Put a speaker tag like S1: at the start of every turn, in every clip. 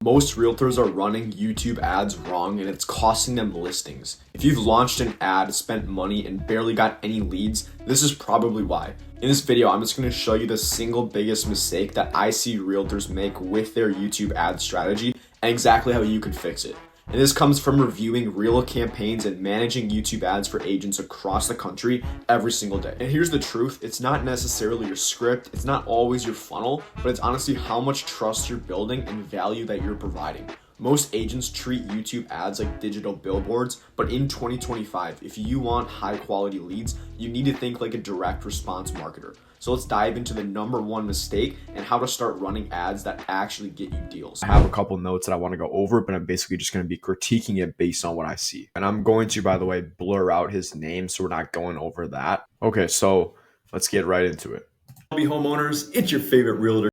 S1: Most realtors are running YouTube ads wrong and it's costing them listings. If you've launched an ad, spent money, and barely got any leads, this is probably why. In this video, I'm just going to show you the single biggest mistake that I see realtors make with their YouTube ad strategy and exactly how you can fix it. And this comes from reviewing real campaigns and managing YouTube ads for agents across the country every single day. And here's the truth, it's not necessarily your script, it's not always your funnel, but it's honestly how much trust you're building and value that you're providing. Most agents treat YouTube ads like digital billboards, but in 2025, if you want high quality leads, you need to think like a direct response marketer. So let's dive into the number one mistake and how to start running ads that actually get you deals. I have a couple notes that I want to go over, but I'm basically just going to be critiquing it based on what I see. And I'm going to, by the way, blur out his name so we're not going over that. Okay, so let's get right into it.
S2: Shelby Homeowners, it's your favorite realtor.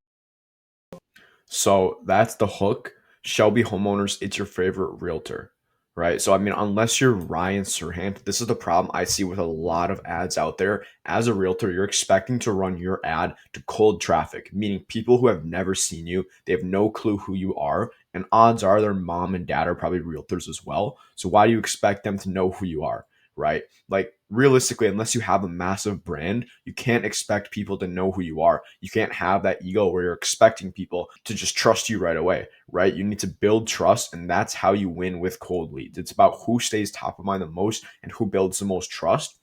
S1: So that's the hook. Shelby Homeowners, it's your favorite realtor, right? So, I mean, unless you're Ryan Serhant, this is the problem I see with a lot of ads out there. As a realtor, you're expecting to run your ad to cold traffic, meaning people who have never seen you, they have no clue who you are, and odds are their mom and dad are probably realtors as well. So why do you expect them to know who you are? Right? Like realistically, unless you have a massive brand, you can't expect people to know who you are. You can't have that ego where you're expecting people to just trust you right away, right? You need to build trust, and that's how you win with cold leads. It's about who stays top of mind the most and who builds the most trust.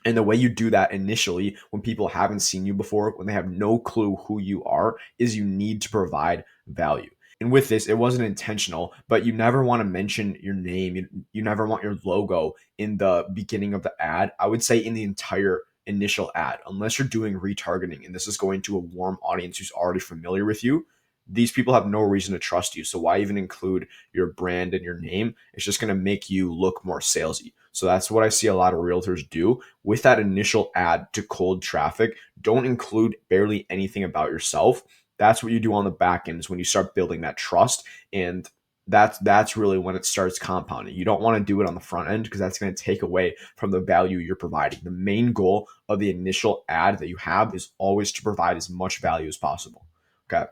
S1: And the way you do that initially, when people haven't seen you before, when they have no clue who you are, is you need to provide value. And with this, it wasn't intentional, but you never want to mention your name. You never want your logo in the beginning of the ad. I would say in the entire initial ad, unless you're doing retargeting and this is going to a warm audience who's already familiar with you, these people have no reason to trust you. So why even include your brand and your name? It's just going to make you look more salesy. So that's what I see a lot of realtors do with that initial ad to cold traffic. Don't include barely anything about yourself. That's what you do on the back end is when you start building that trust, and that's really when it starts compounding. You don't want to do it on the front end because that's going to take away from the value you're providing. The main goal of the initial ad that you have is always to provide as much value as possible. Okay.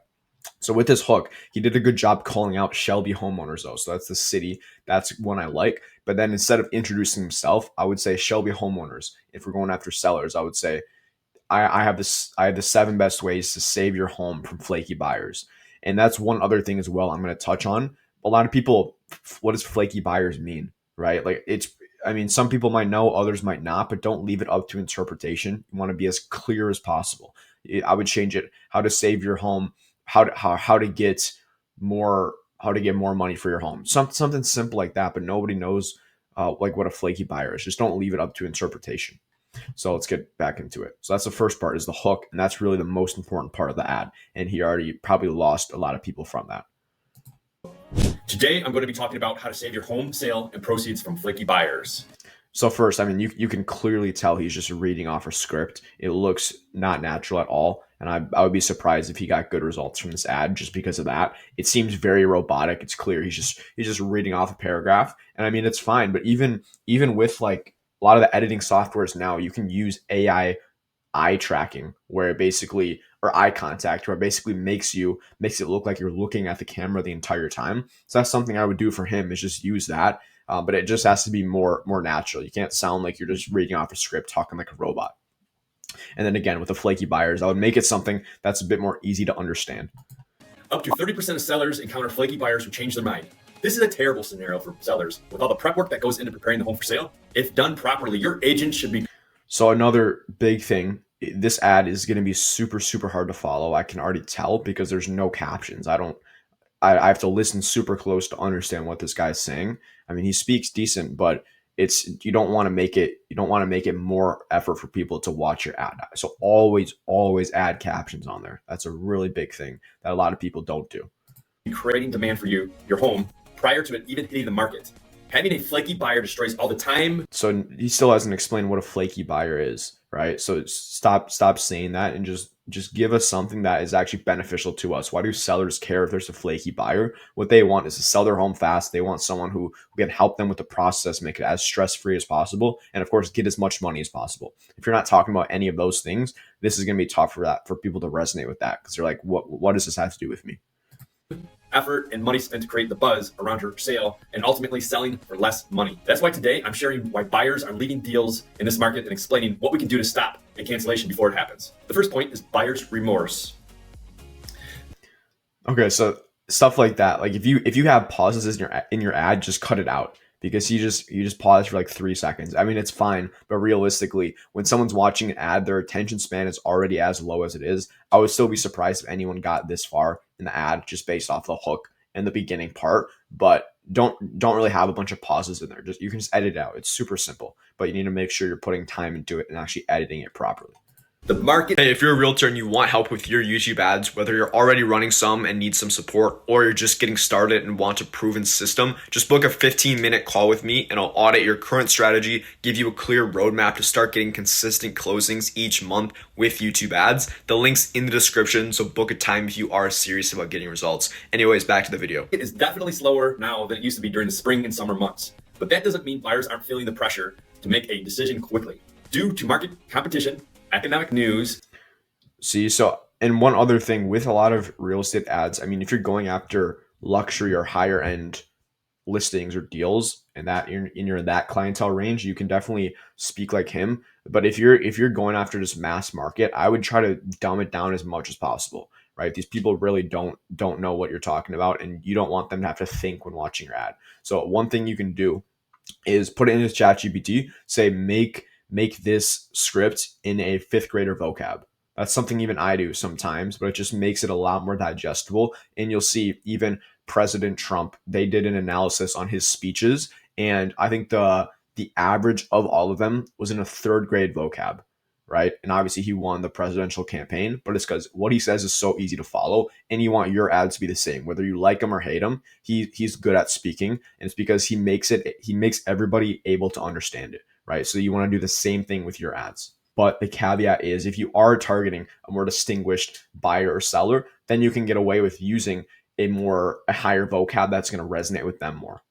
S1: So with this hook, he did a good job calling out Shelby Homeowners though. So that's the city. That's one I like. But then instead of introducing himself, I would say Shelby Homeowners. If we're going after sellers, I would say I have the 7 best ways to save your home from flaky buyers. And that's one other thing as well I'm going to touch on. A lot of people, what does flaky buyers mean, right? Like I mean, some people might know, others might not, but don't leave it up to interpretation. You want to be as clear as possible. I would change it. How to save your home, how to get more, how to get more money for your home. Something simple like that, but nobody knows like what a flaky buyer is. Just don't leave it up to interpretation. So let's get back into it. So that's the first part is the hook. And that's really the most important part of the ad. And he already probably lost a lot of people from that.
S2: Today, I'm going to be talking about how to save your home sale and proceeds from flaky buyers.
S1: So first, I mean, you can clearly tell he's just reading off a script. It looks not natural at all. And I would be surprised if he got good results from this ad just because of that. It seems very robotic. It's clear he's just reading off a paragraph. And I mean, it's fine. But even with like a lot of the editing softwares now, you can use AI eye tracking where it basically, or eye contact, where it basically makes it look like you're looking at the camera the entire time. So that's something I would do for him is just use that. But it just has to be more natural. You can't sound like you're just reading off a script, talking like a robot. And then again, with the flaky buyers, I would make it something that's a bit more easy to understand.
S2: Up to 30% of sellers encounter flaky buyers who change their mind. This is a terrible scenario for sellers with all the prep work that goes into preparing the home for sale. If done properly, your agent should be.
S1: So another big thing, this ad is going to be super, super hard to follow. I can already tell because there's no captions. I have to listen super close to understand what this guy's saying. I mean, he speaks decent, but you don't want to make it more effort for people to watch your ad. So always add captions on there. That's a really big thing that a lot of people don't do.
S2: Creating demand for your home prior to it even hitting the market. Having a flaky buyer destroys all the time.
S1: So he still hasn't explained what a flaky buyer is, right? So stop saying that and just give us something that is actually beneficial to us. Why do sellers care if there's a flaky buyer? What they want is to sell their home fast. They want someone who can help them with the process, make it as stress-free as possible, and of course, get as much money as possible. If you're not talking about any of those things, this is going to be tough for people to resonate with that because they're like, what does this have to do with me?
S2: effort and money spent to create the buzz around her sale and ultimately selling for less money. That's why today I'm sharing why buyers are leaving deals in this market and explaining what we can do to stop a cancellation before it happens. The first point is buyer's remorse.
S1: Okay, so stuff like that. Like if you have pauses in your ad, just cut it out because you just pause for like 3 seconds. I mean, it's fine, but realistically, when someone's watching an ad, their attention span is already as low as it is. I would still be surprised if anyone got this far in the ad just based off the hook and the beginning part. But don't really have a bunch of pauses in there. Just you can just edit it out. It's super simple, but you need to make sure you're putting time into it and actually editing it properly.
S2: The market.
S1: Hey, if you're a realtor and you want help with your YouTube ads, whether you're already running some and need some support, or you're just getting started and want a proven system, just book a 15-minute call with me and I'll audit your current strategy, give you a clear roadmap to start getting consistent closings each month with YouTube ads. The link's in the description, so book a time if you are serious about getting results. Anyways, back to the video.
S2: It is definitely slower now than it used to be during the spring and summer months. But that doesn't mean buyers aren't feeling the pressure to make a decision quickly. Due to market competition, economic news.
S1: See, so, and one other thing with a lot of real estate ads, I mean, if you're going after luxury or higher end listings or deals and that you're in that clientele range, you can definitely speak like him. But if you're going after just mass market, I would try to dumb it down as much as possible, right? These people really don't know what you're talking about, and you don't want them to have to think when watching your ad. So one thing you can do is put it into ChatGPT, say make this script in a fifth grader vocab. That's something even I do sometimes, but it just makes it a lot more digestible. And you'll see even President Trump, they did an analysis on his speeches, and I think the average of all of them was in a third grade vocab, right? And obviously he won the presidential campaign, but it's because what he says is so easy to follow, and you want your ads to be the same, whether you like him or hate him. He's good at speaking, and it's because he makes everybody able to understand it, right? So you want to do the same thing with your ads. But the caveat is if you are targeting a more distinguished buyer or seller, then you can get away with using a higher vocab that's going to resonate with them more.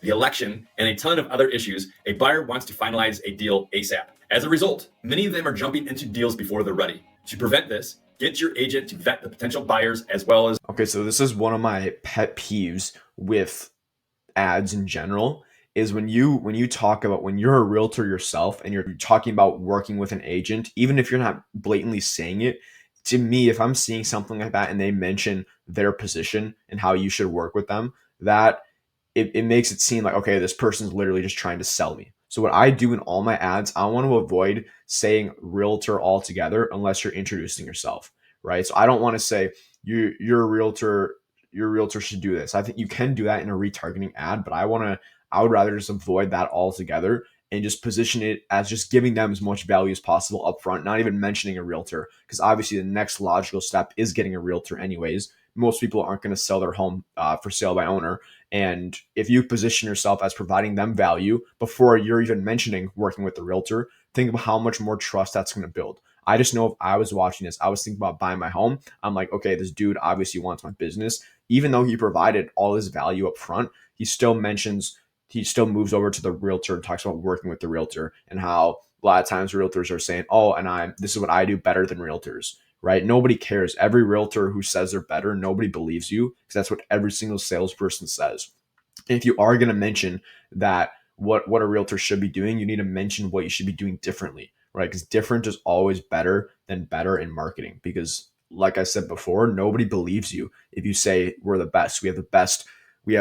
S2: The election, and a ton of other issues, a buyer wants to finalize a deal ASAP. As a result, many of them are jumping into deals before they're ready. To prevent this, get your agent to vet the potential buyers as well as.
S1: Okay, so this is one of my pet peeves with ads in general is when you talk about when you're a realtor yourself and you're talking about working with an agent, even if you're not blatantly saying it, to me, if I'm seeing something like that and they mention their position and how you should work with them, that it makes it seem like, okay, this person's literally just trying to sell me. So what I do in all my ads, I want to avoid saying realtor altogether unless you're introducing yourself, right? So I don't want to say you're a realtor, your realtor should do this. I think you can do that in a retargeting ad, but I would rather just avoid that altogether and just position it as just giving them as much value as possible up front, not even mentioning a realtor, because obviously the next logical step is getting a realtor anyways. Most people aren't going to sell their home for sale by owner. And if you position yourself as providing them value before you're even mentioning working with the realtor, think about how much more trust that's going to build. I just know if I was watching this, I was thinking about buying my home. I'm like, okay, this dude obviously wants my business. Even though he provided all his value up front, he still moves over to the realtor and talks about working with the realtor and how a lot of times realtors are saying, oh, and this is what I do better than realtors, right? Nobody cares. Every realtor who says they're better, nobody believes you because that's what every single salesperson says. And if you are going to mention that what a realtor should be doing, you need to mention what you should be doing differently, right? Because different is always better than better in marketing. Because like I said before, nobody believes you if you say we're the best. We have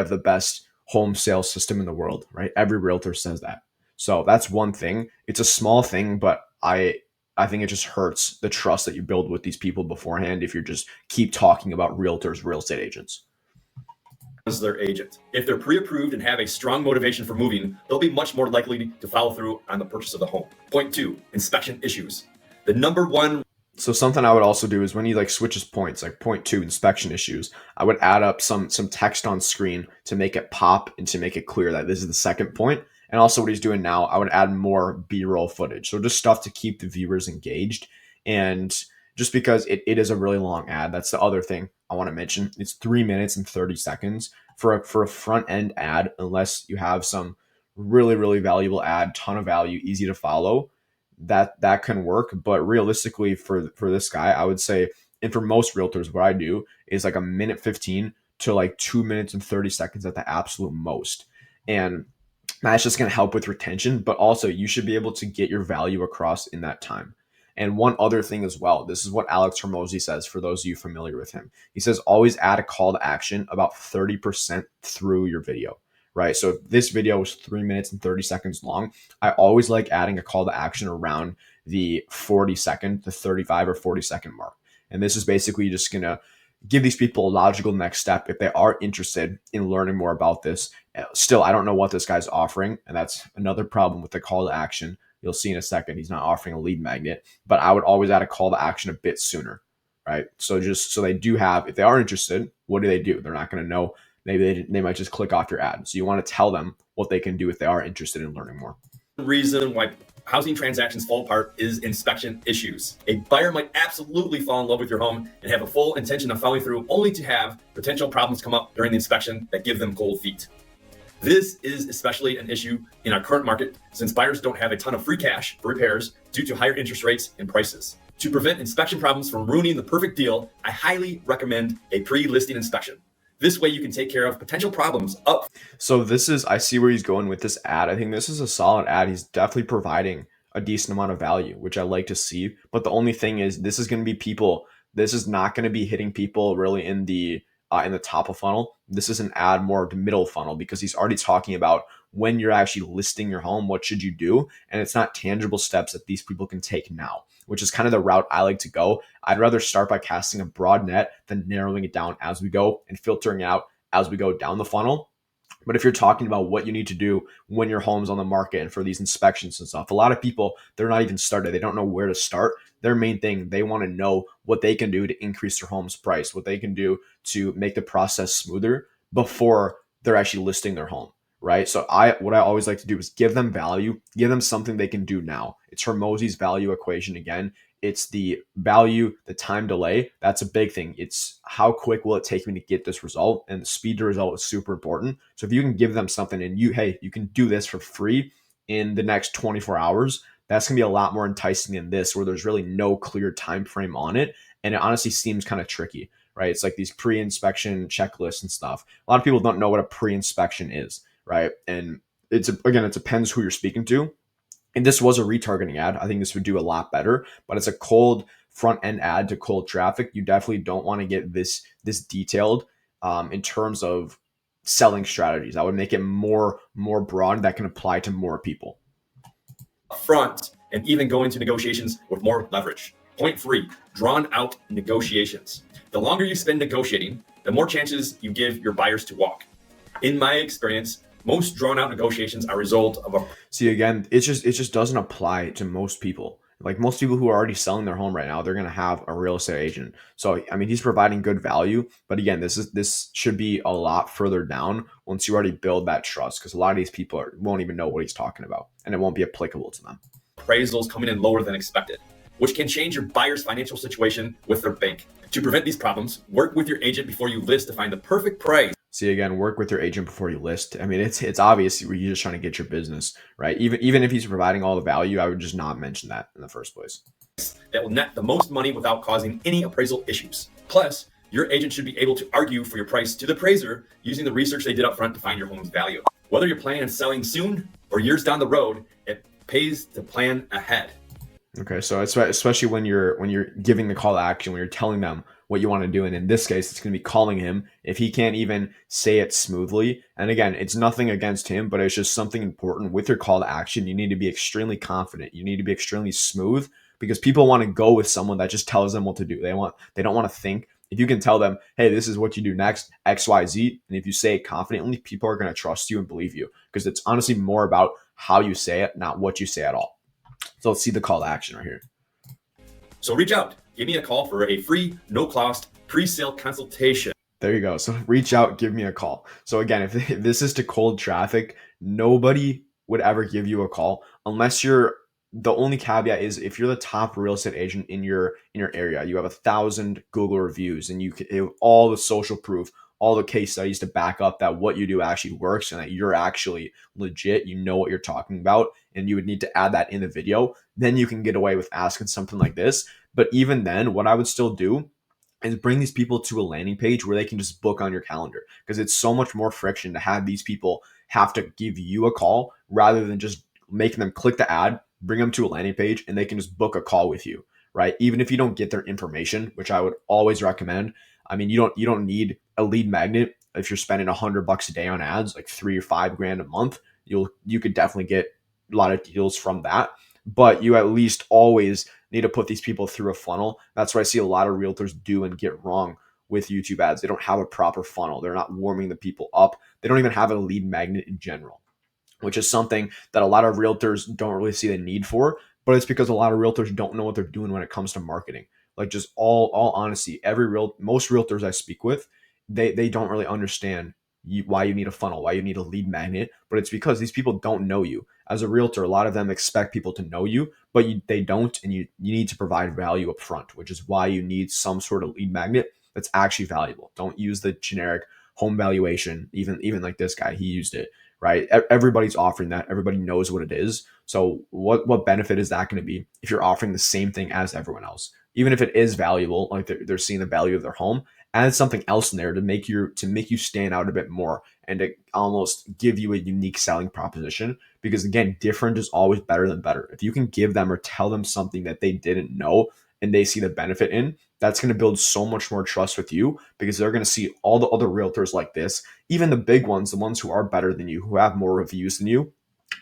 S1: the best home sales system in the world, right? Every realtor says that. So that's one thing. It's a small thing, but I think it just hurts the trust that you build with these people beforehand if you just keep talking about realtors, real estate agents.
S2: As their agent. If they're pre-approved and have a strong motivation for moving, they'll be much more likely to follow through on the purchase of the home. Point 2, inspection issues. The number one.
S1: So something I would also do is when he like switches points, like point 2, inspection issues, I would add up some text on screen to make it pop and to make it clear that this is the second point. And also what he's doing now, I would add more B-roll footage. So just stuff to keep the viewers engaged. And just because it is a really long ad, that's the other thing I want to mention. It's 3 minutes and 30 seconds for a front end ad, unless you have some really, really valuable ad, ton of value, easy to follow, that can work. But realistically for this guy, I would say And for most realtors, what I do is like a minute 15 to like 2 minutes and 30 seconds at the absolute most. And that's just going to help with retention, but also you should be able to get your value across in that time. And one other thing as well, this is what Alex Hormozy says for those of you familiar with him. He says always add a call to action about 30% through your video, right? So if this video was 3 minutes and 30 seconds long, I always like adding a call to action around the 40-second to 35 or 40-second mark. And this is basically just going to give these people a logical next step if they are interested in learning more about this. Still, I don't know what this guy's offering, and that's another problem with the call to action. You'll see in a second, he's not offering a lead magnet, but I would always add a call to action a bit sooner, right? So just so they do have, if they are interested, what do? They're not going to know. Maybe they might just click off your ad. So you want to tell them what they can do if they are interested in learning more.
S2: Reason why housing transactions fall apart is inspection issues. A buyer might absolutely fall in love with your home and have a full intention of following through, only to have potential problems come up during the inspection that give them cold feet. This is especially an issue in our current market, since buyers don't have a ton of free cash for repairs due to higher interest rates and prices. To prevent inspection problems from ruining the perfect deal, I highly recommend a pre-listing inspection. This way you can take care of potential problems up.
S1: So I see where he's going with this ad. I think this is a solid ad. He's definitely providing a decent amount of value, which I like to see. But the only thing is, this is going to be people. This is not going to be hitting people really in the top of funnel. This is an ad more of the middle funnel, because he's already talking about when you're actually listing your home, what should you do? And it's not tangible steps that these people can take now, which is kind of the route I like to go. I'd rather start by casting a broad net than narrowing it down as we go and filtering out as we go down the funnel. But if you're talking about what you need to do when your home's on the market and for these inspections and stuff, a lot of people, they're not even started. They don't know where to start. Their main thing, they want to know what they can do to increase their home's price, what they can do to make the process smoother before they're actually listing their home, right? So what I always like to do is give them value, give them something they can do now. It's Hormozy's value equation again. It's the value, the time delay. That's a big thing. It's how quick will it take me to get this result? And the speed to result is super important. So if you can give them something and you can do this for free in the next 24 hours, that's going to be a lot more enticing than this, where there's really no clear time frame on it. And it honestly seems kind of tricky, right? It's like these pre-inspection checklists and stuff. A lot of people don't know what a pre-inspection is, right? And it depends who you're speaking to. And this was a retargeting ad. I think this would do a lot better, but it's a cold front end ad to cold traffic. You definitely don't want to get this detailed in terms of selling strategies. I would make it more broad that can apply to more people.
S2: Front and even go into negotiations with more leverage. Point 3, drawn out negotiations. The longer you spend negotiating, the more chances you give your buyers to walk. In my experience, most drawn out negotiations are a result of a.
S1: See, again, it just doesn't apply to most people. Like most people who are already selling their home right now, they're going to have a real estate agent. So, I mean, he's providing good value, but again, this should be a lot further down once you already build that trust, because a lot of these people won't even know what he's talking about, and it won't be applicable to them.
S2: Appraisals coming in lower than expected, which can change your buyer's financial situation with their bank. To prevent these problems, work with your agent before you list to find the perfect price.
S1: See, again, work with your agent before you list. I mean, it's obvious you're just trying to get your business, right? Even if he's providing all the value, I would just not mention that in the first place.
S2: That will net the most money without causing any appraisal issues. Plus, your agent should be able to argue for your price to the appraiser using the research they did up front to find your home's value. Whether you're planning on selling soon or years down the road, it pays to plan ahead.
S1: Okay, so especially when you're giving the call to action, when you're telling them what you want to do, and in this case, it's going to be calling him. If he can't even say it smoothly, and again, it's nothing against him, but it's just something important with your call to action. You need to be extremely confident. You need to be extremely smooth, because people want to go with someone that just tells them what to do. They don't want to think. If you can tell them, hey, this is what you do next, X, Y, Z, and if you say it confidently, people are going to trust you and believe you, because it's honestly more about how you say it, not what you say at all. So let's see the call to action right here.
S2: So reach out. Give me a call for a free, no-cost pre-sale consultation.
S1: There you go. So reach out, give me a call. So again, if this is to cold traffic, nobody would ever give you a call unless the only caveat is if you're the top real estate agent in your area, you have 1,000 Google reviews, and you have all the social proof, all the case studies to back up that what you do actually works and that you're actually legit, you know what you're talking about, and you would need to add that in the video. Then you can get away with asking something like this. But even then, what I would still do is bring these people to a landing page where they can just book on your calendar, because it's so much more friction to have these people have to give you a call rather than just making them click the ad, bring them to a landing page, and they can just book a call with you, right? Even if you don't get their information, which I would always recommend. I mean, you don't need a lead magnet if you're spending $100 a day on ads, like 3 or 5 grand a month. You could definitely get a lot of deals from that, but you at least always need to put these people through a funnel. That's what I see a lot of realtors do and get wrong with YouTube ads. They don't have a proper funnel. They're not warming the people up. They don't even have a lead magnet in general, which is something that a lot of realtors don't really see the need for. But it's because a lot of realtors don't know what they're doing when it comes to marketing. Like, just all honesty, most realtors I speak with, they don't really understand why you need a funnel, why you need a lead magnet. But it's because these people don't know you. As a realtor, a lot of them expect people to know you, but they don't, and you need to provide value up front, which is why you need some sort of lead magnet that's actually valuable. Don't use the generic home valuation. Even like this guy, he used it, right? Everybody's offering that. Everybody knows what it is. So what benefit is that going to be if you're offering the same thing as everyone else? Even if it is valuable, like they're seeing the value of their home, add something else in there to make you stand out a bit more and to almost give you a unique selling proposition. Because again, different is always better than better. If you can give them or tell them something that they didn't know and they see the benefit in, that's going to build so much more trust with you, because they're going to see all the other realtors like this, even the big ones, the ones who are better than you, who have more reviews than you.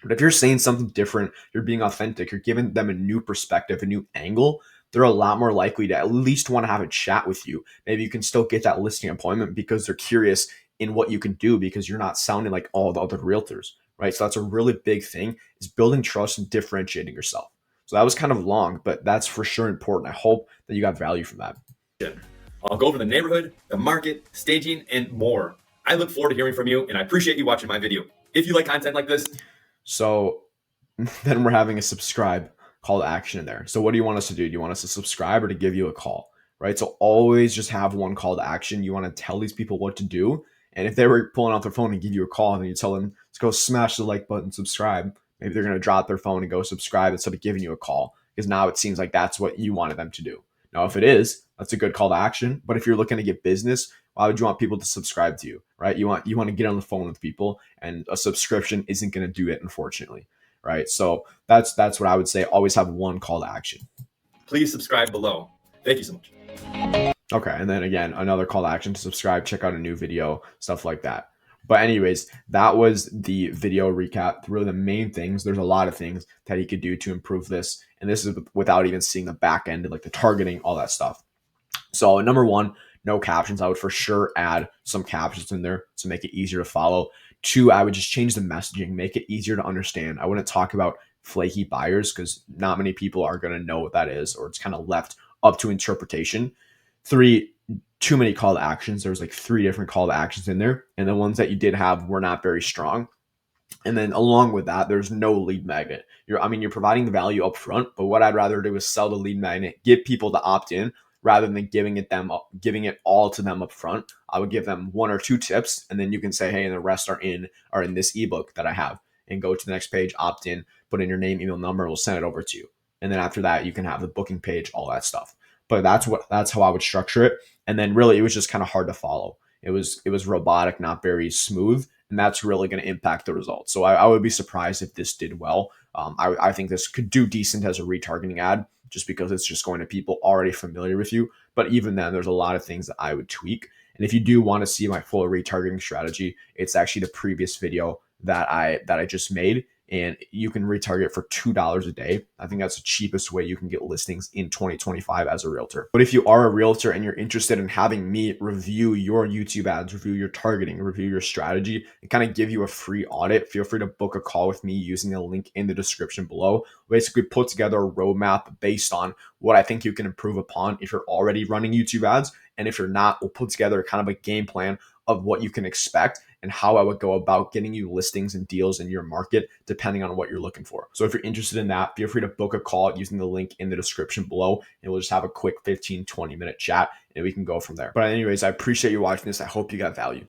S1: But if you're saying something different, you're being authentic, you're giving them a new perspective, a new angle, they're a lot more likely to at least want to have a chat with you. Maybe you can still get that listing appointment because they're curious in what you can do, because you're not sounding like all the other realtors, right? So that's a really big thing, is building trust and differentiating yourself. So that was kind of long, but that's for sure important. I hope that you got value from that.
S2: I'll go over the neighborhood, the market, staging, and more. I look forward to hearing from you, and I appreciate you watching my video. If you like content like this,
S1: So then we're having a subscribe call to action in there. So what do you want us to do? Do you want us to subscribe or to give you a call? Right? So always just have one call to action. You want to tell these people what to do. And if they were pulling out their phone and give you a call, and then you tell them, let's go smash the like button, subscribe, maybe they're going to drop their phone and go subscribe instead of giving you a call, because now it seems like that's what you wanted them to do. Now, if it is, that's a good call to action. But if you're looking to get business, why would you want people to subscribe to you, right? You want to get on the phone with people, and a subscription isn't going to do it, unfortunately, right? So that's what I would say. Always have one call to action.
S2: please subscribe below. Thank you so much.
S1: Okay, and then again, another call to action to subscribe, check out a new video, stuff like that. But anyways, that was the video recap. Really, the main things. There's a lot of things that he could do to improve this, and this is without even seeing the back end, like the targeting, all that stuff. So number one, no captions. I would for sure add some captions in there to make it easier to follow. Two, I would just change the messaging, make it easier to understand. I wouldn't talk about flaky buyers, because not many people are going to know what that is, or it's kind of left up to interpretation. Three, too many call to actions. There was like 3 different call to actions in there, and the ones that you did have were not very strong. And then along with that, there's no lead magnet. You're providing the value up front, but what I'd rather do is sell the lead magnet, get people to opt in rather than giving it all to them up front. I would give them 1 or 2 tips, and then you can say, hey, and the rest are in this ebook that I have. And go to the next page, opt in, put in your name, email, number, and we'll send it over to you. And then after that, you can have the booking page, all that stuff. But that's how I would structure it. And then really it was just kind of hard to follow. It was robotic, not very smooth, and that's really going to impact the results. So I would be surprised if this did well. I think this could do decent as a retargeting ad, just because it's just going to people already familiar with you. But even then, there's a lot of things that I would tweak. And if you do want to see my full retargeting strategy, it's actually the previous video that I just made, and you can retarget for $2 a day. I think that's the cheapest way you can get listings in 2025 as a realtor. But if you are a realtor and you're interested in having me review your YouTube ads, review your targeting, review your strategy, and kind of give you a free audit, feel free to book a call with me using the link in the description below. Basically put together a roadmap based on what I think you can improve upon if you're already running YouTube ads. And if you're not, we'll put together kind of a game plan of what you can expect and how I would go about getting you listings and deals in your market, depending on what you're looking for. So if you're interested in that, feel free to book a call using the link in the description below, and we'll just have a quick 15-20 minute chat, and we can go from there. But anyways, I appreciate you watching this. I hope you got value.